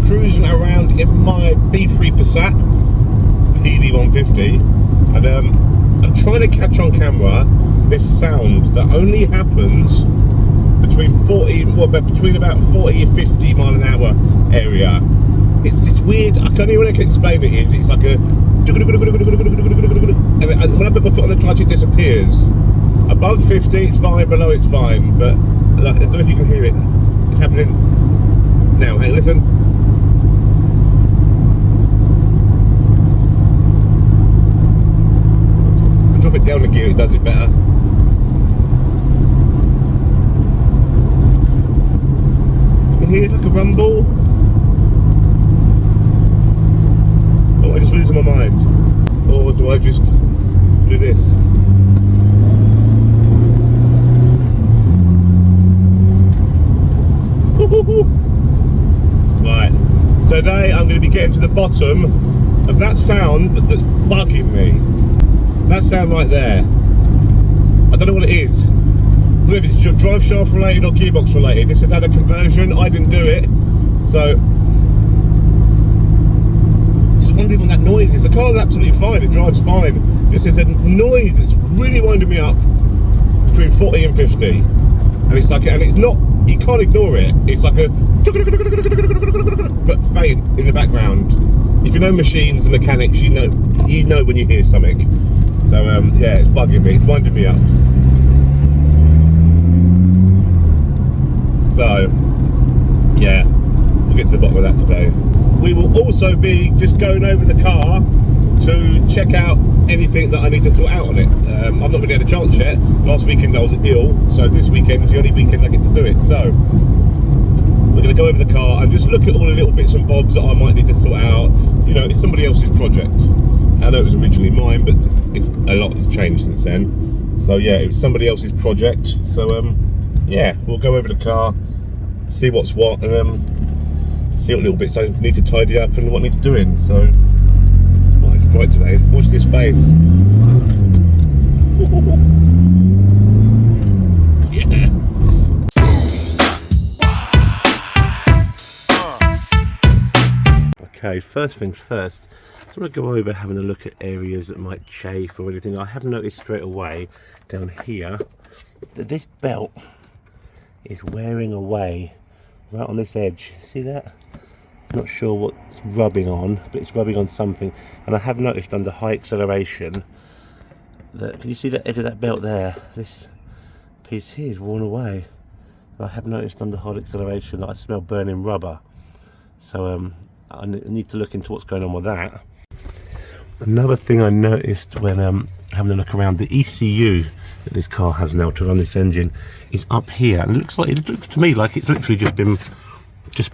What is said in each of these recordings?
cruising around in my B3 Passat PD150, and I'm trying to catch on camera this sound that only happens between about 40 and 50 mile an hour area. It's this weird, I can't even explain it is, it's like a, and when I put my foot on the clutch it disappears. Above 50 it's fine, below it's fine, but I don't know if you can hear it. It's happening now. Hey, listen. I drop it down the gear, it does it better. You can hear it's like a rumble. Oh, I just losing my mind. Or do I just do this? Right, so today I'm going to be getting to the bottom of that sound that's bugging me. That sound right there. I don't know what it is. I don't know if it's Driveshaft related or gearbox related. This has had a conversion, I didn't do it. So, just wondering what that noise is. The car's absolutely fine, it drives fine. Just there's a noise that's really winding me up between 40 and 50. And it's like, and it's not, you can't ignore it. It's like a, but faint in the background. If you know machines and mechanics, you know when you hear something. So yeah, it's bugging me. It's winding me up. So yeah, we'll get to the bottom of that today. We will also be just going over the car to check out anything that I need to sort out on it. I've not really had a chance yet. Last weekend I was ill, so this weekend is the only weekend I get to do it. So we're going to go over the car and just look at all the little bits and bobs that I might need to sort out. You know, it's somebody else's project. I know it was originally mine, but a lot has changed since then. So yeah, it was somebody else's project. So yeah, we'll go over the car, see what's what, and see what little bits I need to tidy up and what needs doing. So it's bright today. Watch this space. Yeah. Okay, first things first. I want to go over having a look at areas that might chafe or anything. I have noticed straight away down here that this belt is wearing away right on this edge. See that? Not sure what's rubbing on, but it's rubbing on something. And I have noticed under high acceleration that, can you see that edge of that belt there? This piece here is worn away. I have noticed under high acceleration that I smell burning rubber. So I need to look into what's going on with that. Another thing I noticed when having a look around, the ECU that this car has now to run this engine is up here, and it looks to me like it's literally just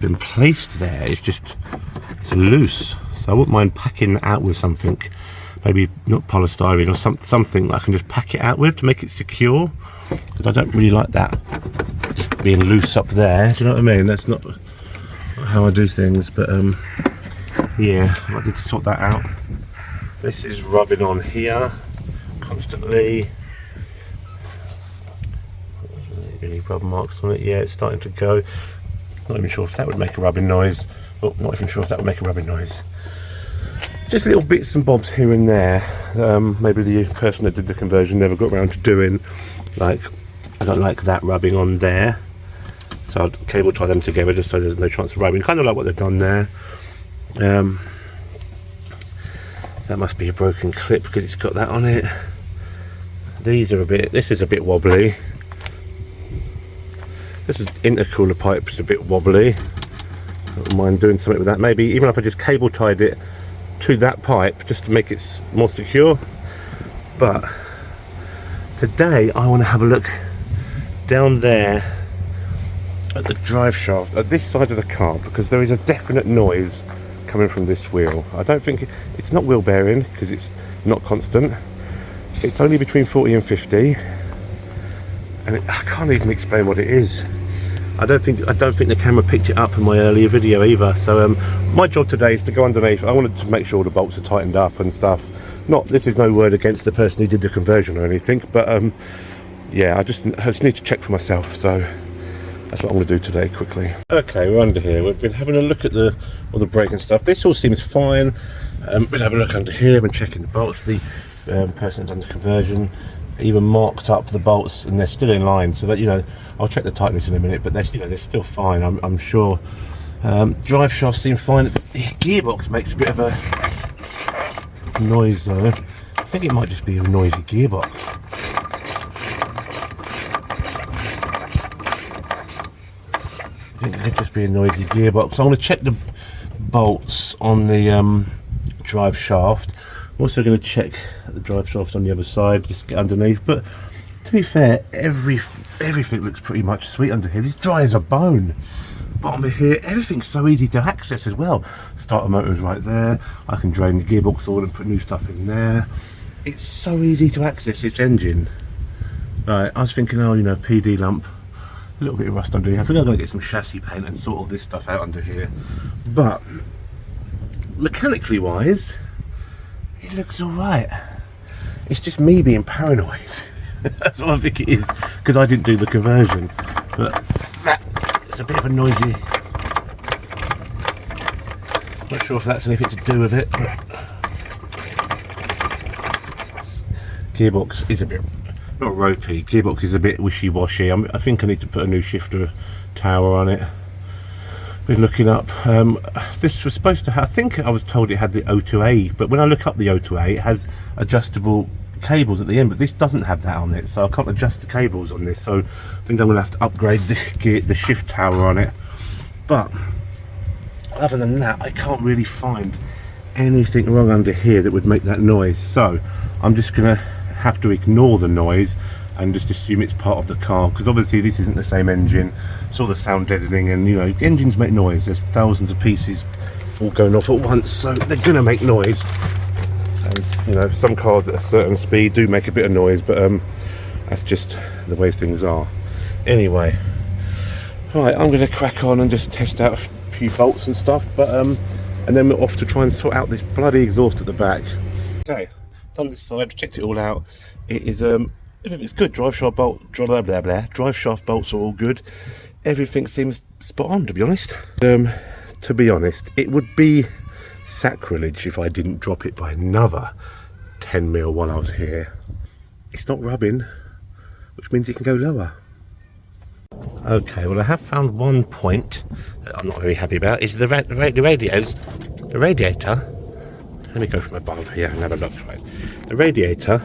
been placed there. It's loose, so I wouldn't mind packing that out with something, maybe not polystyrene or something that I can just pack it out with to make it secure, because I don't really like that just being loose up there. Do you know what I mean? That's not how I do things, but yeah, I might need to sort that out. This is rubbing on here constantly. Any rub marks on it? Yeah, it's starting to go. Not even sure if that would make a rubbing noise. Oh, not even sure if that would make a rubbing noise. Just little bits and bobs here and there. Maybe the person that did the conversion never got around to doing. Like, I don't like that rubbing on there, so I'd cable tie them together just so there's no chance of rubbing. Kind of like what they've done there. That must be a broken clip because it's got that on it. These are this is a bit wobbly. This is intercooler pipe, is a bit wobbly. I don't mind doing something with that. Maybe even if I just cable tied it to that pipe just to make it more secure. But today I want to have a look down there at the drive shaft at this side of the car, because there is a definite noise coming from this wheel. I don't think it's not wheel bearing because it's not constant. It's only between 40 and 50, and I can't even explain what it is. I don't think the camera picked it up in my earlier video either. So my job today is to go underneath. I wanted to make sure all the bolts are tightened up and stuff. This is no word against the person who did the conversion or anything, but yeah, I just need to check for myself. So That's what I'm going to do today quickly. Okay, we're under here. We've been having a look at all the brake and stuff. This all seems fine. We'll have a look under here. I've been checking the bolts. The person's under conversion even marked up the bolts, and they're still in line, so that, you know, I'll check the tightness in a minute, but they're, you know, they're still fine, I'm sure. Drive shaft seems fine. The gearbox makes a bit of a noise though. I think it might just be a noisy gearbox. I think it could just be a noisy gearbox. I'm going to check the bolts on the drive shaft. I'm also going to check the drive shaft on the other side, just get underneath. But to be fair, everything looks pretty much sweet under here. This dry as a bone. Bottom of here, everything's so easy to access as well. Starter motor is right there. I can drain the gearbox oil and put new stuff in there. It's so easy to access this engine. Right, I was thinking, oh, you know, PD lump, a little bit of rust under here. I think I'm going to get some chassis paint and sort all this stuff out under here. But mechanically wise, it looks alright. It's just me being paranoid. That's what I think it is, because I didn't do the conversion. But it's a bit of a noisy. Not sure if that's anything to do with it, but gearbox is a bit, not ropey, gearbox is a bit wishy-washy. I think I need to put a new shifter tower on it. Been looking up, this was supposed to have, I think I was told it had the O2A, but when I look up the O2A, it has adjustable cables at the end, but this doesn't have that on it, so I can't adjust the cables on this, so I think I'm going to have to upgrade the shift tower on it. But other than that, I can't really find anything wrong under here that would make that noise, so I'm just going to have to ignore the noise and just assume it's part of the car, because obviously this isn't the same engine. It's all the sound deadening, and you know, engines make noise. There's thousands of pieces all going off at once, so they're going to make noise. And you know, some cars at a certain speed do make a bit of noise, but that's just the way things are. Anyway, right, I'm going to crack on and just test out a few bolts and stuff, but and then we're off to try and sort out this bloody exhaust at the back. Okay, done this side, checked it all out. It is everything's good. Drive shaft bolts are all good. Everything seems spot on, to be honest. To be honest, it would be sacrilege if I didn't drop it by another 10 mil while I was here. It's not rubbing, which means it can go lower. Okay, well, I have found one point that I'm not very happy about. Is the radiator. Let me go from above here and have a look. Right, the radiator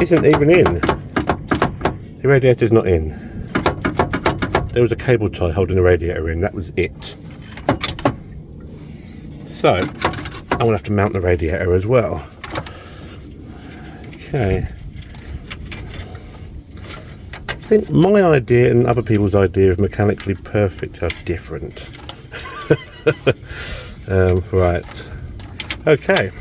isn't even in. The radiator's not in. There was a cable tie holding the radiator in, that was it. So I'm gonna have to mount the radiator as well. Okay. I think my idea and other people's idea of mechanically perfect are different. Right. Okay,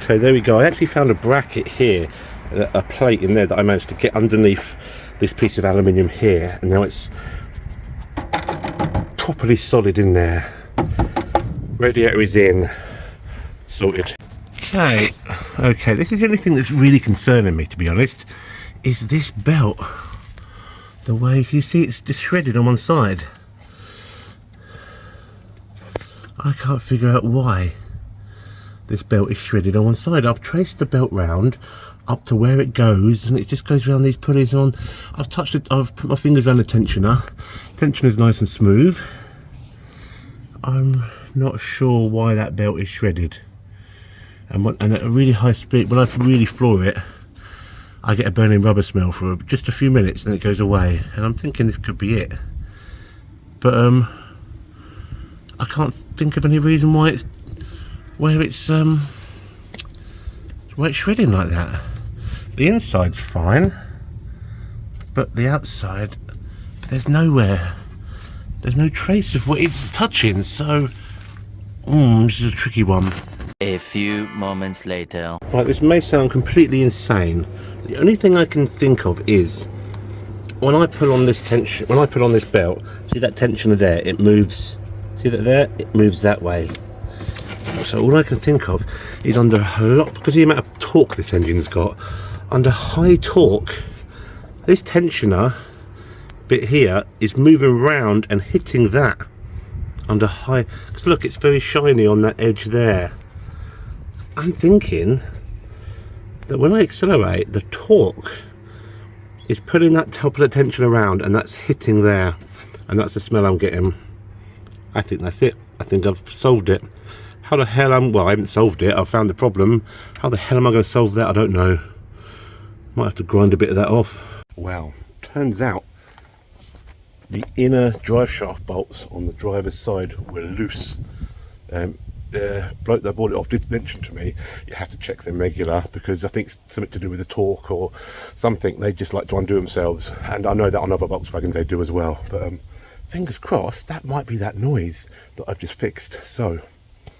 there we go. I actually found a bracket here, a plate in there that I managed to get underneath this piece of aluminium here, and now it's properly solid in there. Radiator is in, sorted. Okay, this is the only thing that's really concerning me, to be honest, is this belt. The way you see it's just shredded on one side. I can't figure out why this belt is shredded on one side. I've traced the belt round up to where it goes, and it just goes around these pulleys on. I've touched it, I've put my fingers around the tensioner. Tensioner's nice and smooth. I'm not sure why that belt is shredded. And at a really high speed, when I really floor it, I get a burning rubber smell for just a few minutes, and it goes away. And I'm thinking this could be it. But I can't think of any reason why it's shredding like that. The inside's fine, but the outside, there's no trace of what it's touching, so this is a tricky one. A few moments later. Right, this may sound completely insane. The only thing I can think of is when I pull on this tension, when I pull on this belt, see that tensioner there, it moves. See that there? It moves that way. So all I can think of is under a lot, because of the amount of torque this engine's got, under high torque, this tensioner bit here is moving around and hitting that under high, because look, it's very shiny on that edge there. I'm thinking that when I accelerate, the torque is putting that top of the tension around and that's hitting there, and that's the smell I'm getting. I think that's it. I think I've solved it. How the hell well, I haven't solved it, I've found the problem. How the hell am I going to solve that? I don't know. Might have to grind a bit of that off. Well, turns out the inner drive shaft bolts on the driver's side were loose. The bloke that bought it off did mention to me you have to check them regular, because I think it's something to do with the torque or something. They just like to undo themselves, and I know that on other Volkswagens they do as well. But fingers crossed, that might be that noise that I've just fixed. So it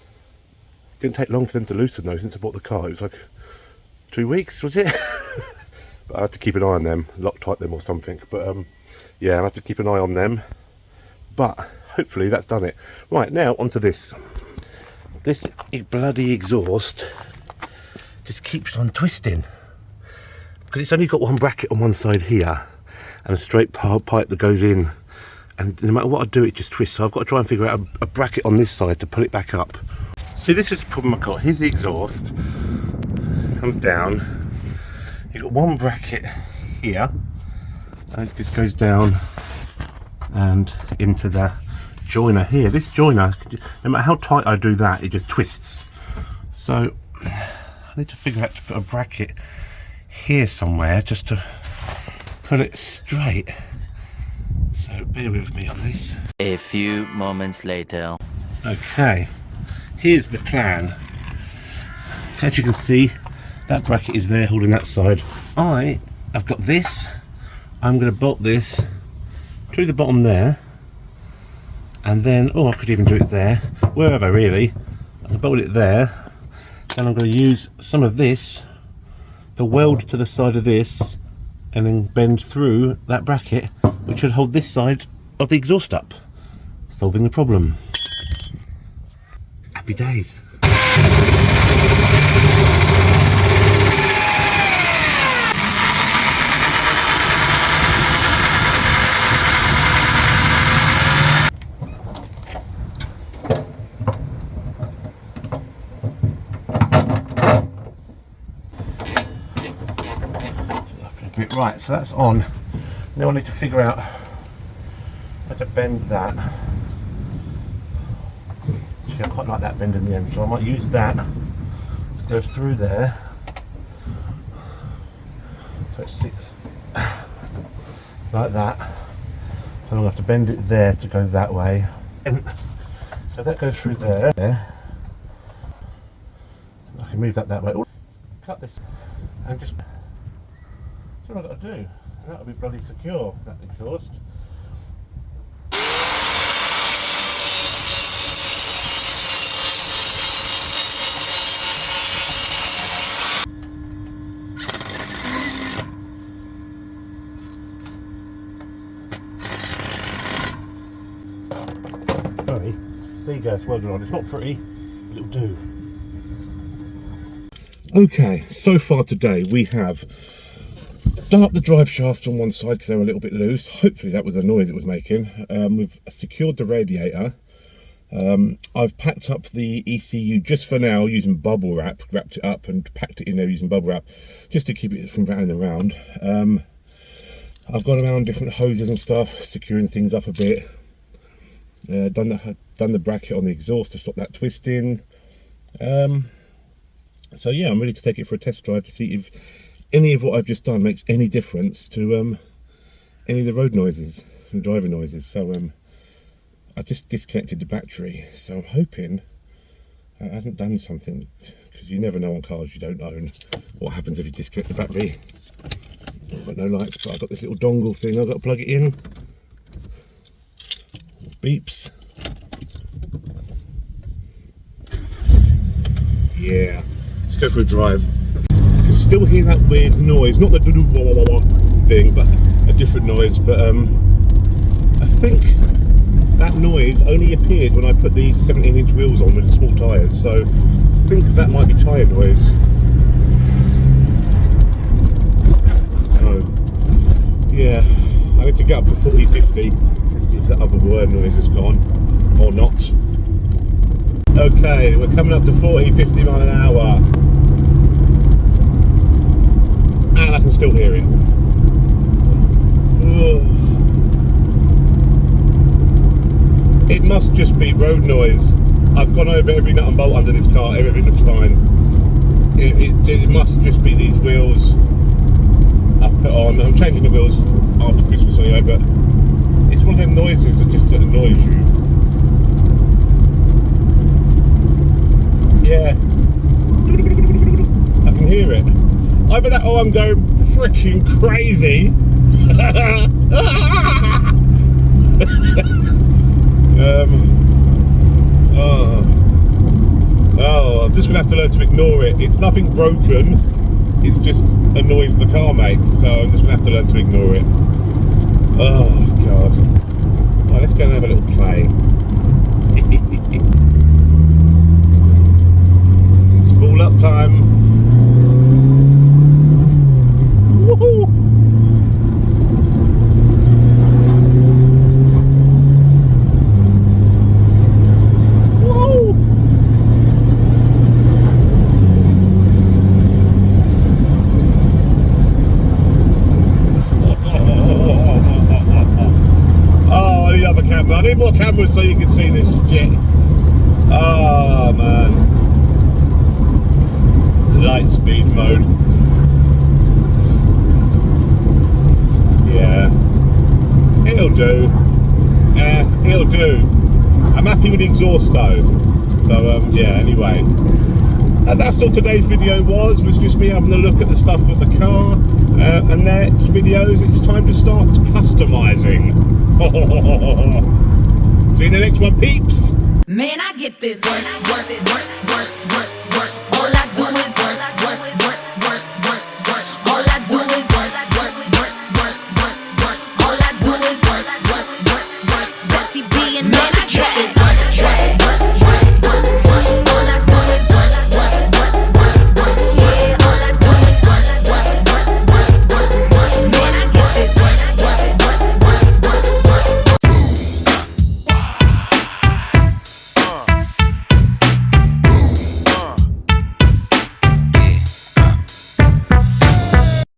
didn't take long for them to loosen those since I bought the car. It was like 2 weeks, was it? But I had to keep an eye on them, Loctite them or something. But yeah, I have to keep an eye on them. But hopefully that's done it. Right, now onto this. This bloody exhaust just keeps on twisting, because it's only got one bracket on one side here and a straight pipe that goes in, and no matter what I do, it just twists. So I've got to try and figure out a bracket on this side to pull it back up. See, this is the problem I've got. Here's the exhaust, comes down. You've got one bracket here, and it just goes down and into the joiner here. This joiner, no matter how tight I do that, it just twists. So I need to figure out to put a bracket here somewhere just to put it straight. So bear with me on this. A few moments later. Okay, here's the plan. As you can see, that bracket is there holding that side. I've got this. I'm going to bolt this to the bottom there, and then, I could even do it there, wherever really. I'll bolt it there. Then I'm going to use some of this to weld to the side of this, and then bend through that bracket, which should hold this side of the exhaust up. Solving the problem. Happy days. Right, so that's on. Now I need to figure out how to bend that. Actually, I quite like that bend in the end, so I might use that to go through there. So it sits like that. So I'm going to have to bend it there to go that way. And so that goes through there. I can move that way. Cut this and just... That's what I've got to do, and that'll be bloody secure, that exhaust. Sorry, there you go, it's welded on. It's not pretty, but it'll do. Okay, so far today we have done up the drive shafts on one side because they were a little bit loose. Hopefully that was the noise it was making. We've secured the radiator. I've packed up the ECU just for now using bubble wrap, wrapped it up and packed it in there using bubble wrap just to keep it from rattling around. I've gone around different hoses and stuff, securing things up a bit. Done the bracket on the exhaust to stop that twisting. So yeah, I'm ready to take it for a test drive to see if any of what I've just done makes any difference to any of the road noises and driving noises. So I've just disconnected the battery, so I'm hoping it hasn't done something, because you never know on cars you don't own what happens if you disconnect the battery. I've got no lights, but I've got this little dongle thing I've got to plug it in. Beeps. Yeah, let's go for a drive. I can still hear that weird noise, not the doo-doo-wah-wah-wah thing, but a different noise. But I think that noise only appeared when I put these 17-inch wheels on with the small tyres, so I think that might be tyre noise. So yeah, I need to get up to 40, 50. Let's see if that other word noise is gone or not. Okay, we're coming up to 40, 50 miles an hour. And I can still hear it. Ugh. It must just be road noise. I've gone over every nut and bolt under this car, everything looks fine. It must just be these wheels I've put on. I'm changing the wheels after Christmas anyway, but it's one of them noises that just annoys you. Yeah. I can hear it. Either that or I'm going freaking crazy. I'm just going to have to learn to ignore it. It's nothing broken. It's just annoys the car mates, so I'm just going to have to learn to ignore it. Oh, God. Right, let's go and have a little play. Spool up time. Woohoo! I need more cameras so you can see this shit. Oh man. Light speed mode. Yeah. It'll do. It'll do. I'm happy with the exhaust though. So yeah, anyway. And that's all today's video was just me having a look at the stuff of the car. And next videos, it's time to start customizing. See you in the next one, peeps. Man, I get this work.